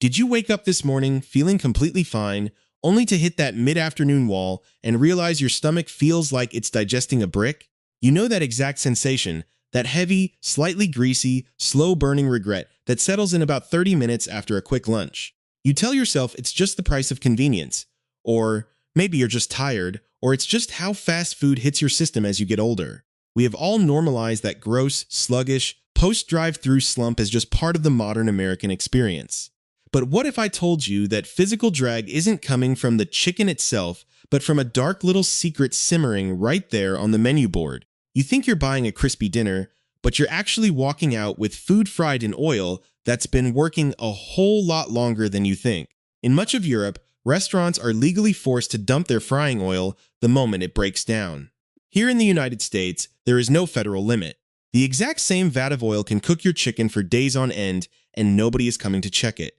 Did you wake up this morning feeling completely fine, only to hit that mid-afternoon wall and realize your stomach feels like it's digesting a brick? You know that exact sensation, that heavy, slightly greasy, slow-burning regret that settles in about 30 minutes after a quick lunch. You tell yourself it's just the price of convenience, or maybe you're just tired, or it's just how fast food hits your system as you get older. We have all normalized that gross, sluggish, post-drive-thru slump as just part of the modern American experience. But what if I told you that physical drag isn't coming from the chicken itself, but from a dark little secret simmering right there on the menu board? You think you're buying a crispy dinner, but you're actually walking out with food fried in oil that's been working a whole lot longer than you think. In much of Europe, restaurants are legally forced to dump their frying oil the moment it breaks down. Here in the United States, there is no federal limit. The exact same vat of oil can cook your chicken for days on end, and nobody is coming to check it.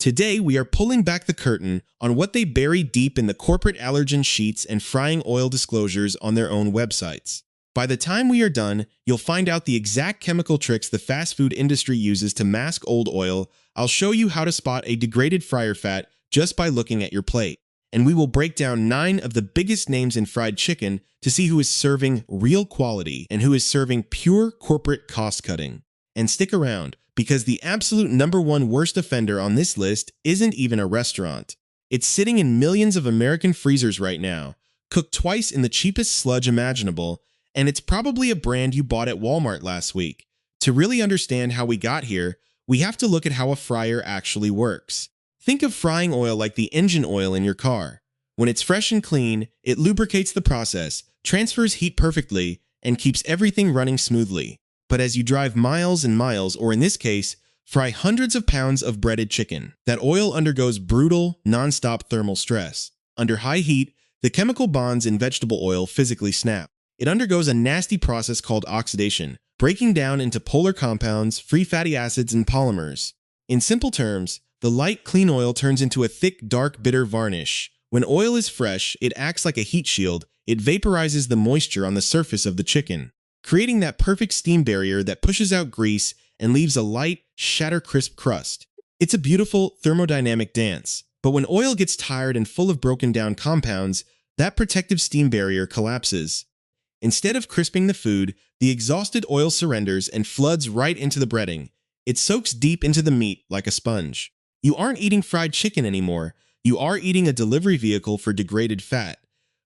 Today, we are pulling back the curtain on what they bury deep in the corporate allergen sheets and frying oil disclosures on their own websites. By the time we are done, you'll find out the exact chemical tricks the fast food industry uses to mask old oil. I'll show you how to spot a degraded fryer fat just by looking at your plate. And we will break down 9 of the biggest names in fried chicken to see who is serving real quality and who is serving pure corporate cost-cutting. And stick around, because the absolute #1 worst offender on this list isn't even a restaurant. It's sitting in millions of American freezers right now, cooked twice in the cheapest sludge imaginable, and it's probably a brand you bought at Walmart last week. To really understand how we got here, we have to look at how a fryer actually works. Think of frying oil like the engine oil in your car. When it's fresh and clean, it lubricates the process, transfers heat perfectly, and keeps everything running smoothly. But as you drive miles and miles, or in this case, fry hundreds of pounds of breaded chicken, that oil undergoes brutal, non-stop thermal stress. Under high heat, the chemical bonds in vegetable oil physically snap. It undergoes a nasty process called oxidation, breaking down into polar compounds, free fatty acids, and polymers. In simple terms, the light, clean oil turns into a thick, dark, bitter varnish. When oil is fresh, it acts like a heat shield. It vaporizes the moisture on the surface of the chicken, creating that perfect steam barrier that pushes out grease and leaves a light, shatter-crisp crust. It's a beautiful thermodynamic dance, but when oil gets tired and full of broken-down compounds, that protective steam barrier collapses. Instead of crisping the food, the exhausted oil surrenders and floods right into the breading. It soaks deep into the meat like a sponge. You aren't eating fried chicken anymore. You are eating a delivery vehicle for degraded fat.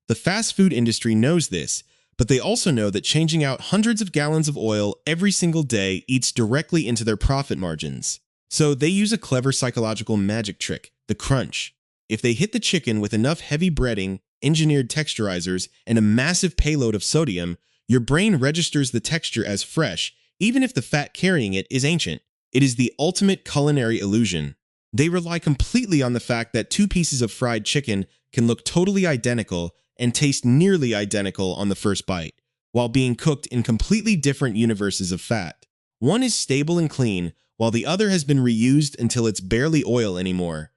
The fast food industry knows this, but they also know that changing out hundreds of gallons of oil every single day eats directly into their profit margins. So they use a clever psychological magic trick, the crunch. If they hit the chicken with enough heavy breading, engineered texturizers, and a massive payload of sodium, your brain registers the texture as fresh, even if the fat carrying it is ancient. It is the ultimate culinary illusion. They rely completely on the fact that 2 pieces of fried chicken can look totally identical and taste nearly identical on the first bite, while being cooked in completely different universes of fat. One is stable and clean, while the other has been reused until it's barely oil anymore.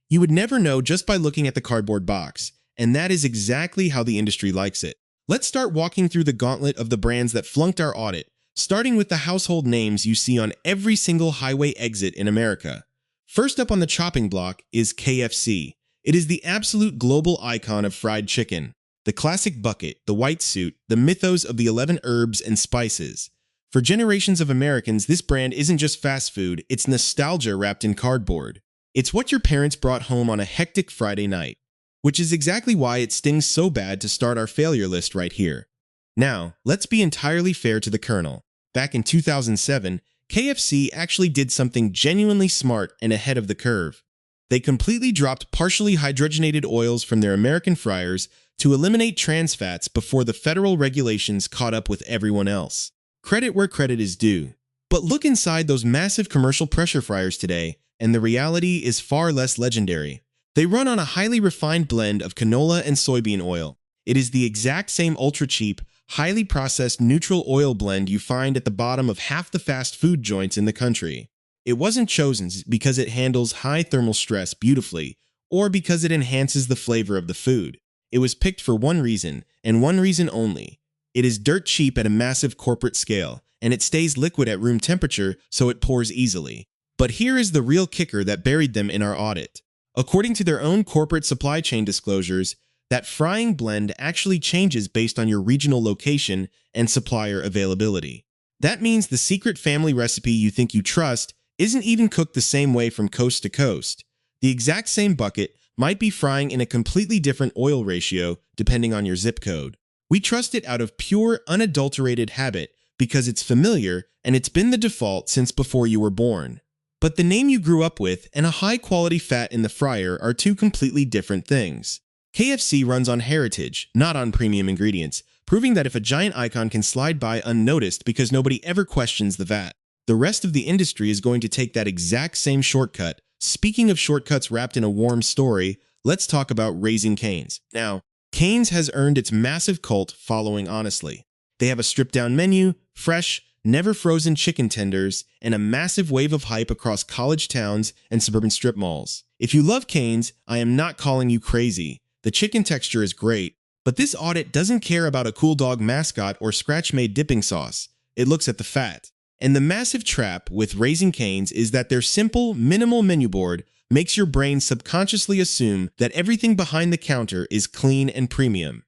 You would never know just by looking at the cardboard box, and that is exactly how the industry likes it. Let's start walking through the gauntlet of the brands that flunked our audit, starting with the household names you see on every single highway exit in America. First up on the chopping block is KFC. It is the absolute global icon of fried chicken. The classic bucket, the white suit, the mythos of the 11 herbs and spices. For generations of Americans, this brand isn't just fast food, it's nostalgia wrapped in cardboard. It's what your parents brought home on a hectic Friday night, which is exactly why it stings so bad to start our failure list right here. Now, let's be entirely fair to the Colonel. Back in 2007, KFC actually did something genuinely smart and ahead of the curve. They completely dropped partially hydrogenated oils from their American fryers to eliminate trans fats before the federal regulations caught up with everyone else. Credit where credit is due. But look inside those massive commercial pressure fryers today, and the reality is far less legendary. They run on a highly refined blend of canola and soybean oil. It is the exact same ultra-cheap, highly processed neutral oil blend you find at the bottom of half the fast food joints in the country. It wasn't chosen because it handles high thermal stress beautifully, or because it enhances the flavor of the food. It was picked for one reason, and one reason only. It is dirt cheap at a massive corporate scale, and it stays liquid at room temperature so it pours easily. But here is the real kicker that buried them in our audit. According to their own corporate supply chain disclosures, that frying blend actually changes based on your regional location and supplier availability. That means the secret family recipe you think you trust isn't even cooked the same way from coast to coast. The exact same bucket might be frying in a completely different oil ratio depending on your zip code. We trust it out of pure, unadulterated habit because it's familiar and it's been the default since before you were born. But the name you grew up with and a high-quality fat in the fryer are two completely different things. KFC runs on heritage, not on premium ingredients, proving that if a giant icon can slide by unnoticed because nobody ever questions the vat, the rest of the industry is going to take that exact same shortcut. Speaking of shortcuts wrapped in a warm story, let's talk about Raising Cane's. Now, Cane's has earned its massive cult following honestly. They have a stripped-down menu, fresh, never-frozen chicken tenders, and a massive wave of hype across college towns and suburban strip malls. If you love Cane's, I am not calling you crazy. The chicken texture is great, but this audit doesn't care about a cool dog mascot or scratch-made dipping sauce. It looks at the fat. And the massive trap with Raising Cane's is that their simple, minimal menu board makes your brain subconsciously assume that everything behind the counter is clean and premium.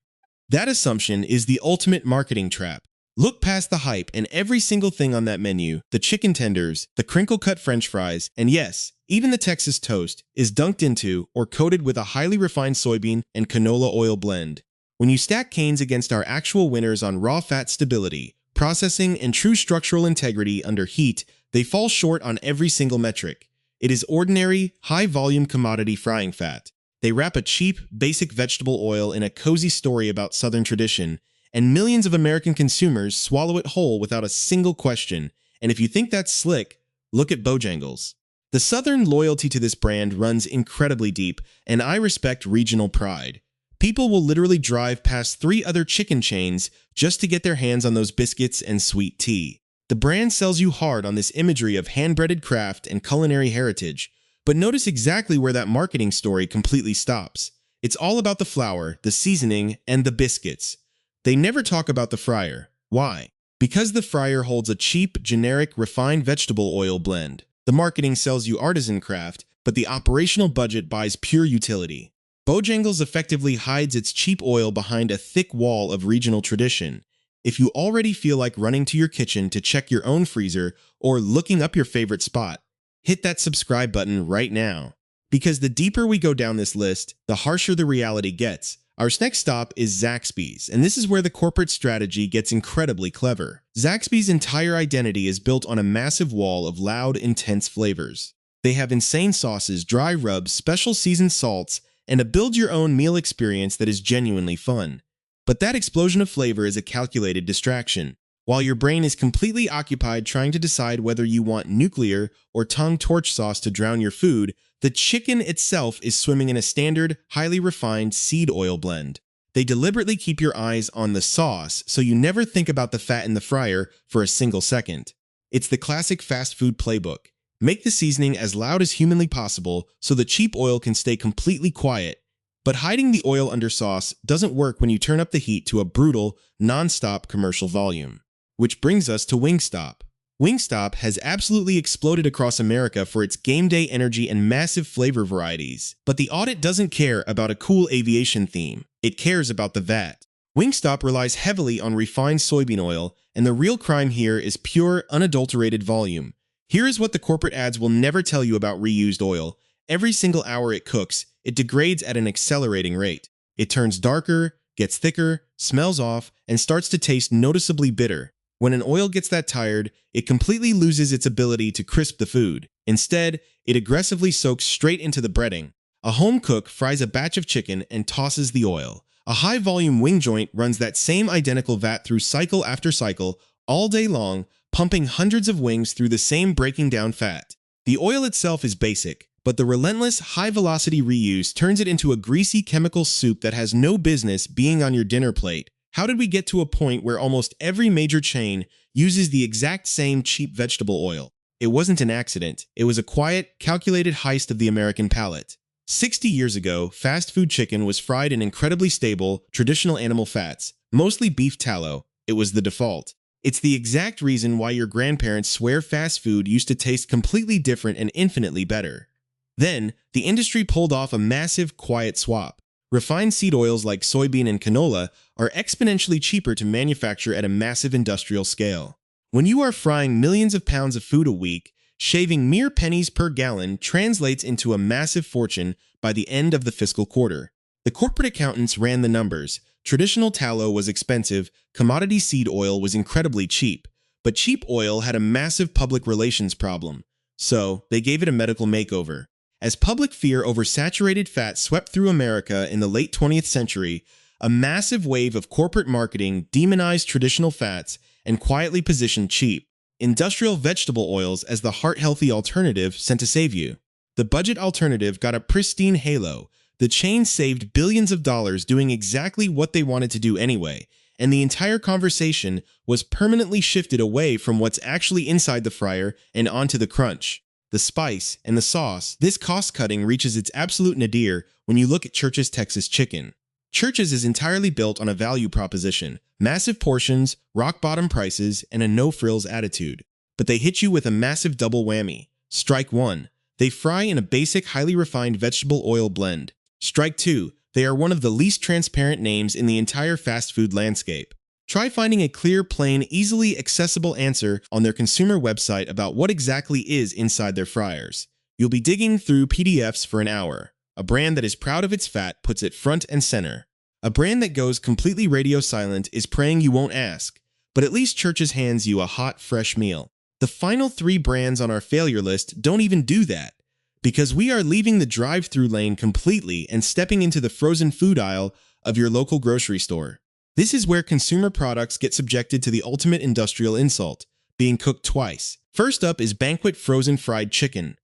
That assumption is the ultimate marketing trap. Look past the hype and every single thing on that menu, the chicken tenders, the crinkle-cut french fries, and yes, even the Texas toast, is dunked into or coated with a highly refined soybean and canola oil blend. When you stack Cane's against our actual winners on raw fat stability, processing, and true structural integrity under heat, they fall short on every single metric. It is ordinary, high-volume commodity frying fat. They wrap a cheap, basic vegetable oil in a cozy story about Southern tradition, and millions of American consumers swallow it whole without a single question. And if you think that's slick, look at Bojangles. The Southern loyalty to this brand runs incredibly deep, and I respect regional pride. People will literally drive past 3 other chicken chains just to get their hands on those biscuits and sweet tea. The brand sells you hard on this imagery of hand-breaded craft and culinary heritage, but notice exactly where that marketing story completely stops. It's all about the flour, the seasoning, and the biscuits. They never talk about the fryer. Why? Because the fryer holds a cheap, generic, refined vegetable oil blend. The marketing sells you artisan craft, but the operational budget buys pure utility. Bojangles effectively hides its cheap oil behind a thick wall of regional tradition. If you already feel like running to your kitchen to check your own freezer or looking up your favorite spot, hit that subscribe button right now. Because the deeper we go down this list, the harsher the reality gets. Our next stop is Zaxby's, and this is where the corporate strategy gets incredibly clever. Zaxby's entire identity is built on a massive wall of loud, intense flavors. They have insane sauces, dry rubs, special seasoned salts, and a build-your-own meal experience that is genuinely fun. But that explosion of flavor is a calculated distraction. While your brain is completely occupied trying to decide whether you want nuclear or tongue torch sauce to drown your food, the chicken itself is swimming in a standard, highly refined seed oil blend. They deliberately keep your eyes on the sauce so you never think about the fat in the fryer for a single second. It's the classic fast food playbook. Make the seasoning as loud as humanly possible so the cheap oil can stay completely quiet. But hiding the oil under sauce doesn't work when you turn up the heat to a brutal, non-stop commercial volume. Which brings us to Wingstop. Wingstop has absolutely exploded across America for its game day energy and massive flavor varieties. But the audit doesn't care about a cool aviation theme. It cares about the vat. Wingstop relies heavily on refined soybean oil, and the real crime here is pure, unadulterated volume. Here is what the corporate ads will never tell you about reused oil. Every single hour it cooks, it degrades at an accelerating rate. It turns darker, gets thicker, smells off, and starts to taste noticeably bitter. When an oil gets that tired, it completely loses its ability to crisp the food. Instead, it aggressively soaks straight into the breading. A home cook fries a batch of chicken and tosses the oil. A high-volume wing joint runs that same identical vat through cycle after cycle, all day long, pumping hundreds of wings through the same breaking down fat. The oil itself is basic, but the relentless, high-velocity reuse turns it into a greasy chemical soup that has no business being on your dinner plate. How did we get to a point where almost every major chain uses the exact same cheap vegetable oil? It wasn't an accident. It was a quiet, calculated heist of the American palate. 60 years ago, fast food chicken was fried in incredibly stable, traditional animal fats, mostly beef tallow. It was the default. It's the exact reason why your grandparents swear fast food used to taste completely different and infinitely better. Then, the industry pulled off a massive, quiet swap. Refined seed oils like soybean and canola are exponentially cheaper to manufacture at a massive industrial scale. When you are frying millions of pounds of food a week, shaving mere pennies per gallon translates into a massive fortune by the end of the fiscal quarter. The corporate accountants ran the numbers. Traditional tallow was expensive, commodity seed oil was incredibly cheap, but cheap oil had a massive public relations problem, so they gave it a medical makeover. As public fear over saturated fat swept through America in the late 20th century, a massive wave of corporate marketing demonized traditional fats and quietly positioned cheap, industrial vegetable oils as the heart-healthy alternative sent to save you. The budget alternative got a pristine halo. The chain saved billions of dollars doing exactly what they wanted to do anyway, and the entire conversation was permanently shifted away from what's actually inside the fryer and onto the crunch, the spice, and the sauce. This cost-cutting reaches its absolute nadir when you look at Church's Texas Chicken. Church's is entirely built on a value proposition, massive portions, rock-bottom prices, and a no-frills attitude. But they hit you with a massive double whammy. Strike 1. They fry in a basic, highly refined vegetable oil blend. Strike 2. They are one of the least transparent names in the entire fast food landscape. Try finding a clear, plain, easily accessible answer on their consumer website about what exactly is inside their fryers. You'll be digging through PDFs for an hour. A brand that is proud of its fat puts it front and center. A brand that goes completely radio silent is praying you won't ask, but at least Church's hands you a hot, fresh meal. The final 3 brands on our failure list don't even do that, because we are leaving the drive-thru lane completely and stepping into the frozen food aisle of your local grocery store. This is where consumer products get subjected to the ultimate industrial insult, being cooked twice. First up is Banquet Frozen Fried Chicken.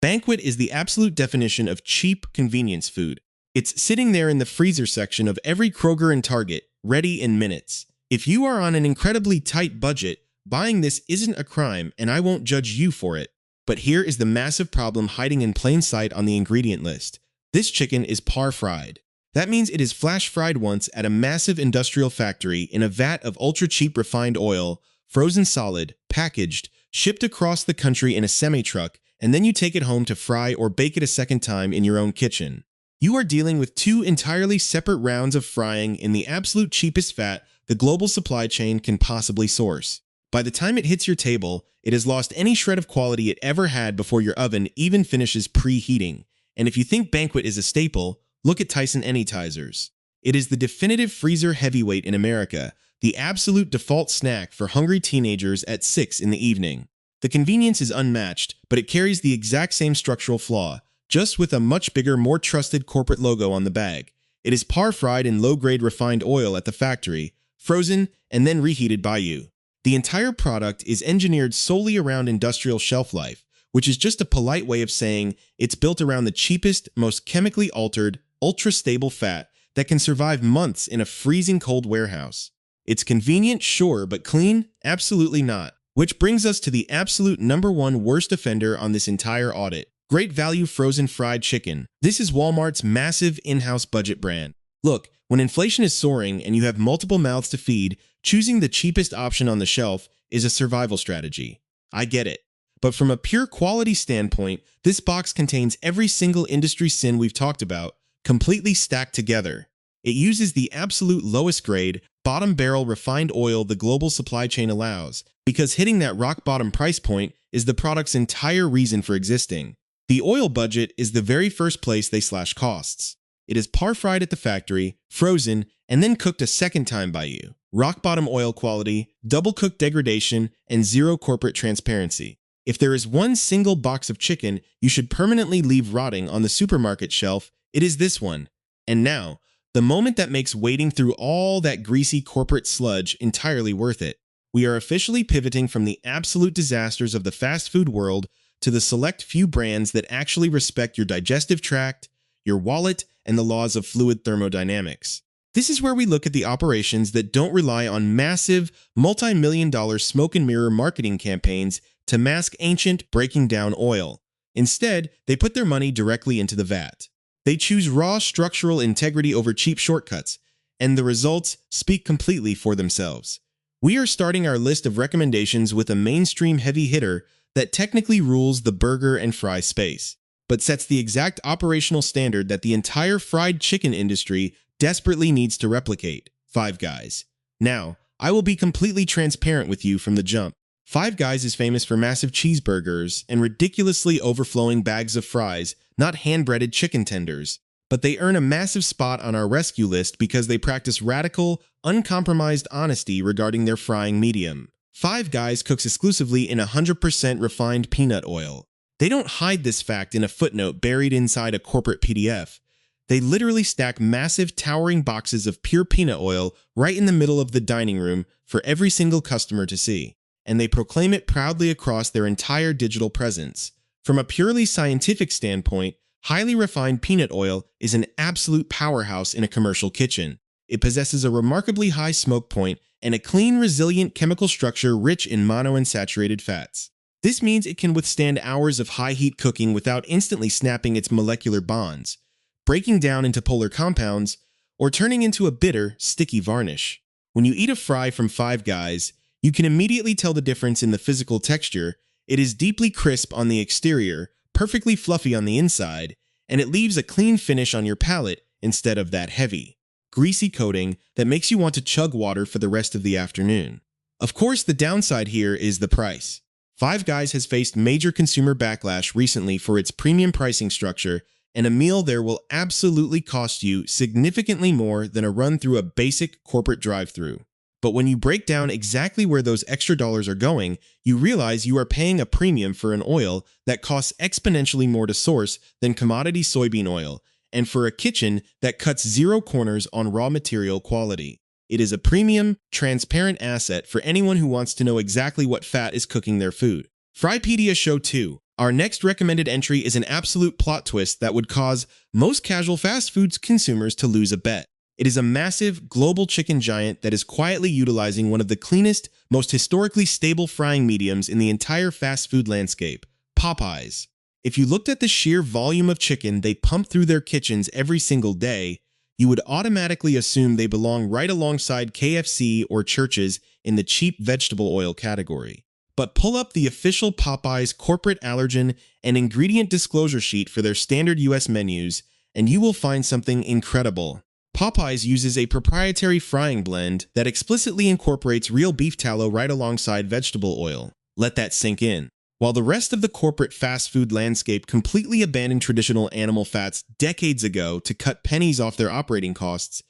Banquet is the absolute definition of cheap convenience food. It's sitting there in the freezer section of every Kroger and Target, ready in minutes. If you are on an incredibly tight budget, buying this isn't a crime, and I won't judge you for it. But here is the massive problem hiding in plain sight on the ingredient list. This chicken is par-fried. That means it is flash-fried once at a massive industrial factory in a vat of ultra-cheap refined oil, frozen solid, packaged, shipped across the country in a semi-truck, and then you take it home to fry or bake it a second time in your own kitchen. You are dealing with 2 entirely separate rounds of frying in the absolute cheapest fat the global supply chain can possibly source. By the time it hits your table, it has lost any shred of quality it ever had before your oven even finishes preheating. And if you think Banquet is a staple, look at Tyson Anytizers. It is the definitive freezer heavyweight in America, the absolute default snack for hungry teenagers at 6 in the evening. The convenience is unmatched, but it carries the exact same structural flaw, just with a much bigger, more trusted corporate logo on the bag. It is par-fried in low-grade refined oil at the factory, frozen, and then reheated by you. The entire product is engineered solely around industrial shelf life, which is just a polite way of saying it's built around the cheapest, most chemically altered, ultra-stable fat that can survive months in a freezing cold warehouse. It's convenient, sure, but clean? Absolutely not. Which brings us to the absolute #1 worst offender on this entire audit. Great Value Frozen Fried Chicken. This is Walmart's massive in-house budget brand. Look, when inflation is soaring and you have multiple mouths to feed, choosing the cheapest option on the shelf is a survival strategy. I get it. But from a pure quality standpoint, this box contains every single industry sin we've talked about, completely stacked together. It uses the absolute lowest grade, bottom barrel refined oil the global supply chain allows, because hitting that rock bottom price point is the product's entire reason for existing. The oil budget is the very first place they slash costs. It is par-fried at the factory, frozen, and then cooked a second time by you. Rock-bottom oil quality, double-cooked degradation, and zero corporate transparency. If there is one single box of chicken you should permanently leave rotting on the supermarket shelf, it is this one. And now, the moment that makes wading through all that greasy corporate sludge entirely worth it. We are officially pivoting from the absolute disasters of the fast food world to the select few brands that actually respect your digestive tract, your wallet, and the laws of fluid thermodynamics. This is where we look at the operations that don't rely on massive, multi-million-dollar smoke and mirror marketing campaigns to mask ancient, breaking down oil. Instead, they put their money directly into the vat. They choose raw structural integrity over cheap shortcuts, and the results speak completely for themselves. We are starting our list of recommendations with a mainstream heavy hitter that technically rules the burger and fry space, but sets the exact operational standard that the entire fried chicken industry desperately needs to replicate: Five Guys. Now, I will be completely transparent with you from the jump. Five Guys is famous for massive cheeseburgers and ridiculously overflowing bags of fries, not hand-breaded chicken tenders. But they earn a massive spot on our rescue list because they practice radical, uncompromised honesty regarding their frying medium. Five Guys cooks exclusively in 100% refined peanut oil. They don't hide this fact in a footnote buried inside a corporate PDF. They literally stack massive, towering boxes of pure peanut oil right in the middle of the dining room for every single customer to see, and they proclaim it proudly across their entire digital presence. From a purely scientific standpoint, highly refined peanut oil is an absolute powerhouse in a commercial kitchen. It possesses a remarkably high smoke point and a clean, resilient chemical structure rich in monounsaturated fats. This means it can withstand hours of high-heat cooking without instantly snapping its molecular bonds, breaking down into polar compounds, or turning into a bitter, sticky varnish. When you eat a fry from Five Guys, you can immediately tell the difference in the physical texture. It is deeply crisp on the exterior, perfectly fluffy on the inside, and it leaves a clean finish on your palate instead of that heavy, greasy coating that makes you want to chug water for the rest of the afternoon. Of course, the downside here is the price. Five Guys has faced major consumer backlash recently for its premium pricing structure, and a meal there will absolutely cost you significantly more than a run through a basic corporate drive-thru. But when you break down exactly where those extra dollars are going, you realize you are paying a premium for an oil that costs exponentially more to source than commodity soybean oil, and for a kitchen that cuts zero corners on raw material quality. It is a premium, transparent asset for anyone who wants to know exactly what fat is cooking their food. Frypedia Show 2. Our next recommended entry is an absolute plot twist that would cause most casual fast food consumers to lose a bet. It is a massive, global chicken giant that is quietly utilizing one of the cleanest, most historically stable frying mediums in the entire fast food landscape: Popeyes. If you looked at the sheer volume of chicken they pump through their kitchens every single day, you would automatically assume they belong right alongside KFC or Church's in the cheap vegetable oil category. But pull up the official Popeyes corporate allergen and ingredient disclosure sheet for their standard US menus, and you will find something incredible. Popeyes uses a proprietary frying blend that explicitly incorporates real beef tallow right alongside vegetable oil. Let that sink in. While the rest of the corporate fast food landscape completely abandoned traditional animal fats decades ago to cut pennies off their operating costs,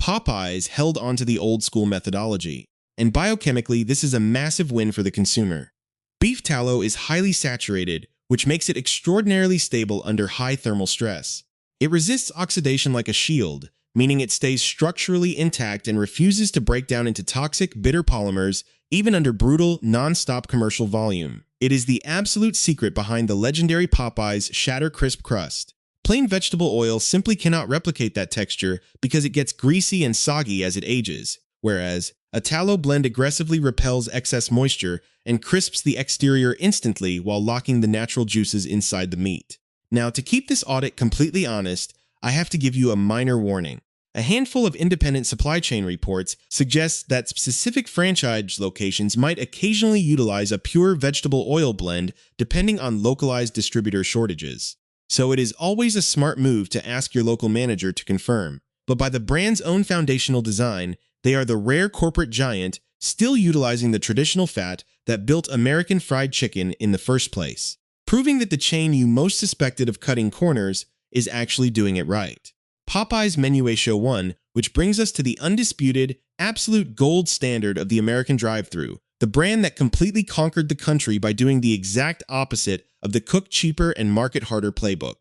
Popeyes held onto the old-school methodology. And biochemically, this is a massive win for the consumer. Beef tallow is highly saturated, which makes it extraordinarily stable under high thermal stress. It resists oxidation like a shield, meaning it stays structurally intact and refuses to break down into toxic, bitter polymers, even under brutal, non-stop commercial volume. It is the absolute secret behind the legendary Popeyes Shatter Crisp crust. Plain vegetable oil simply cannot replicate that texture because it gets greasy and soggy as it ages, whereas a tallow blend aggressively repels excess moisture and crisps the exterior instantly while locking the natural juices inside the meat. Now, to keep this audit completely honest, I have to give you a minor warning. A handful of independent supply chain reports suggest that specific franchise locations might occasionally utilize a pure vegetable oil blend depending on localized distributor shortages. So it is always a smart move to ask your local manager to confirm. But by the brand's own foundational design, they are the rare corporate giant still utilizing the traditional fat that built American fried chicken in the first place, proving that the chain you most suspected of cutting corners is actually doing it right. Popeyes Menu Show 1, which brings us to the undisputed, absolute gold standard of the American drive-thru, the brand that completely conquered the country by doing the exact opposite of the cook cheaper and market harder playbook.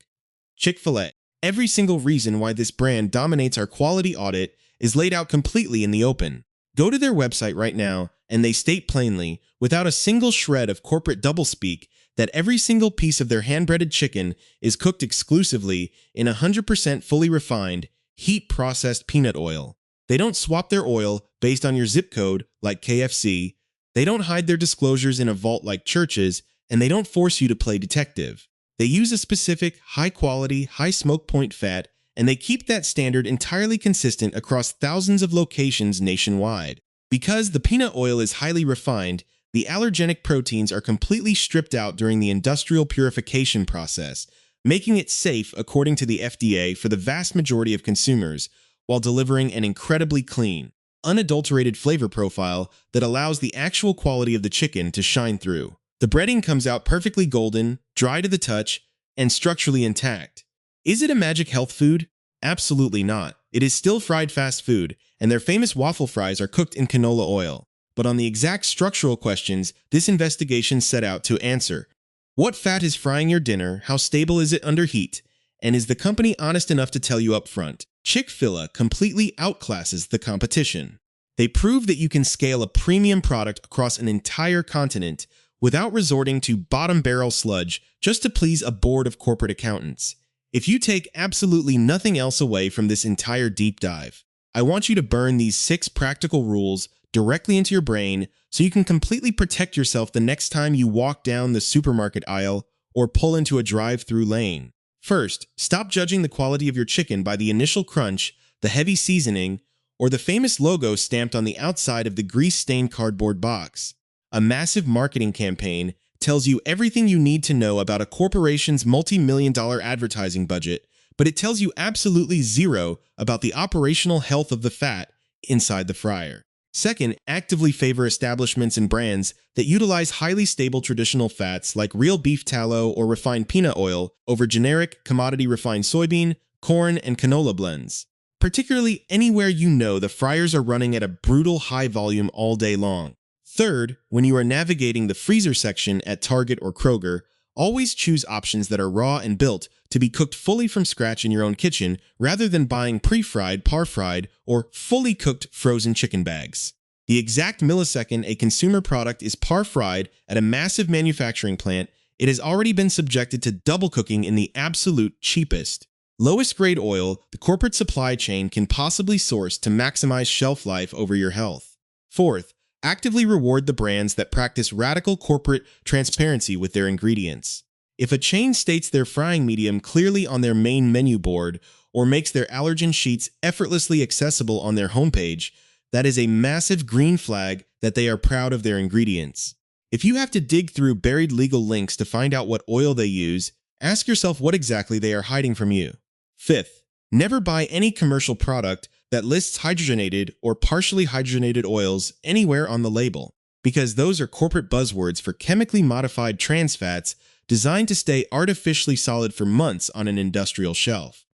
Chick-fil-A. Every single reason why this brand dominates our quality audit is laid out completely in the open. Go to their website right now, and they state plainly, without a single shred of corporate doublespeak, that every single piece of their hand-breaded chicken is cooked exclusively in 100% fully refined, heat-processed peanut oil. They don't swap their oil based on your zip code like KFC, they don't hide their disclosures in a vault like Church's, and they don't force you to play detective. They use a specific, high-quality, high-smoke point fat, and they keep that standard entirely consistent across thousands of locations nationwide. Because the peanut oil is highly refined, the allergenic proteins are completely stripped out during the industrial purification process, making it safe according to the FDA for the vast majority of consumers, while delivering an incredibly clean, unadulterated flavor profile that allows the actual quality of the chicken to shine through. The breading comes out perfectly golden, dry to the touch, and structurally intact. Is it a magic health food? Absolutely not. It is still fried fast food, and their famous waffle fries are cooked in canola oil. But on the exact structural questions this investigation set out to answer: what fat is frying your dinner, how stable is it under heat, and is the company honest enough to tell you up front? Chick-fil-A completely outclasses the competition. They prove that you can scale a premium product across an entire continent without resorting to bottom-barrel sludge just to please a board of corporate accountants. If you take absolutely nothing else away from this entire deep dive, I want you to burn these 6 practical rules directly into your brain so you can completely protect yourself the next time you walk down the supermarket aisle or pull into a drive-thru lane. First, stop judging the quality of your chicken by the initial crunch, the heavy seasoning, or the famous logo stamped on the outside of the grease-stained cardboard box. A massive marketing campaign tells you everything you need to know about a corporation's multi-million-dollar advertising budget, but it tells you absolutely zero about the operational health of the fat inside the fryer. Second, actively favor establishments and brands that utilize highly stable traditional fats like real beef tallow or refined peanut oil over generic, commodity refined soybean, corn, and canola blends. Particularly anywhere you know the fryers are running at a brutal high volume all day long. Third, when you are navigating the freezer section at Target or Kroger, always choose options that are raw and built to be cooked fully from scratch in your own kitchen rather than buying pre-fried, par-fried, or fully cooked frozen chicken bags. The exact millisecond a consumer product is par-fried at a massive manufacturing plant, it has already been subjected to double cooking in the absolute cheapest, lowest grade oil the corporate supply chain can possibly source to maximize shelf life over your health. Fourth, actively reward the brands that practice radical corporate transparency with their ingredients. If a chain states their frying medium clearly on their main menu board or makes their allergen sheets effortlessly accessible on their homepage, that is a massive green flag that they are proud of their ingredients. If you have to dig through buried legal links to find out what oil they use, ask yourself what exactly they are hiding from you. Fifth, never buy any commercial product that lists hydrogenated or partially hydrogenated oils anywhere on the label, because those are corporate buzzwords for chemically modified trans fats designed to stay artificially solid for months on an industrial shelf.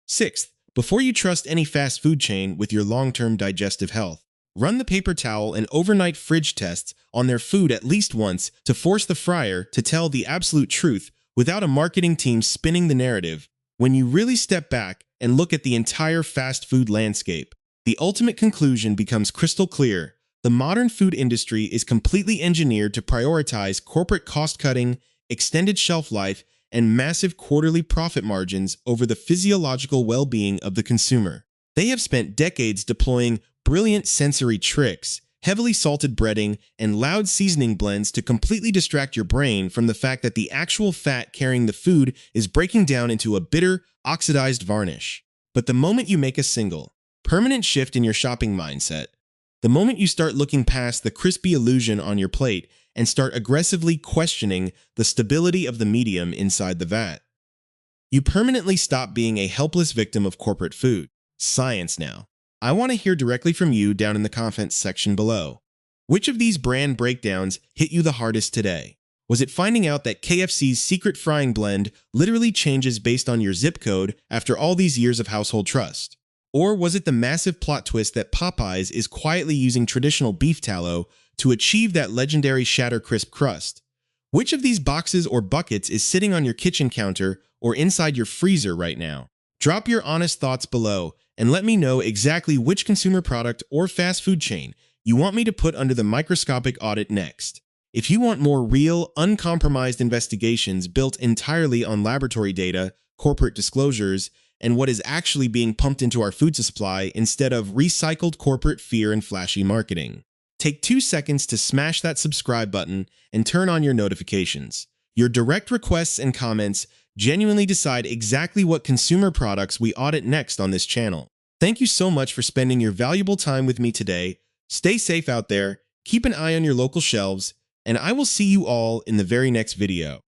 Sixth, before you trust any fast food chain with your long-term digestive health, run the paper towel and overnight fridge tests on their food at least once to force the fryer to tell the absolute truth without a marketing team spinning the narrative. When you really step back and look at the entire fast food landscape, the ultimate conclusion becomes crystal clear. The modern food industry is completely engineered to prioritize corporate cost-cutting, extended shelf life, and massive quarterly profit margins over the physiological well-being of the consumer. They have spent decades deploying brilliant sensory tricks, heavily salted breading, and loud seasoning blends to completely distract your brain from the fact that the actual fat carrying the food is breaking down into a bitter, oxidized varnish. But the moment you make a single, permanent shift in your shopping mindset, the moment you start looking past the crispy illusion on your plate and start aggressively questioning the stability of the medium inside the vat, you permanently stop being a helpless victim of corporate food. Science now. I want to hear directly from you down in the comments section below. Which of these brand breakdowns hit you the hardest today? Was it finding out that KFC's secret frying blend literally changes based on your zip code after all these years of household trust? Or was it the massive plot twist that Popeyes is quietly using traditional beef tallow to achieve that legendary shatter crisp crust? Which of these boxes or buckets is sitting on your kitchen counter or inside your freezer right now? Drop your honest thoughts below and let me know exactly which consumer product or fast food chain you want me to put under the microscopic audit next. If you want more real, uncompromised investigations built entirely on laboratory data, corporate disclosures, and what is actually being pumped into our food supply instead of recycled corporate fear and flashy marketing, take 2 seconds to smash that subscribe button and turn on your notifications. Your direct requests and comments genuinely decide exactly what consumer products we audit next on this channel. Thank you so much for spending your valuable time with me today. Stay safe out there, keep an eye on your local shelves, and I will see you all in the very next video.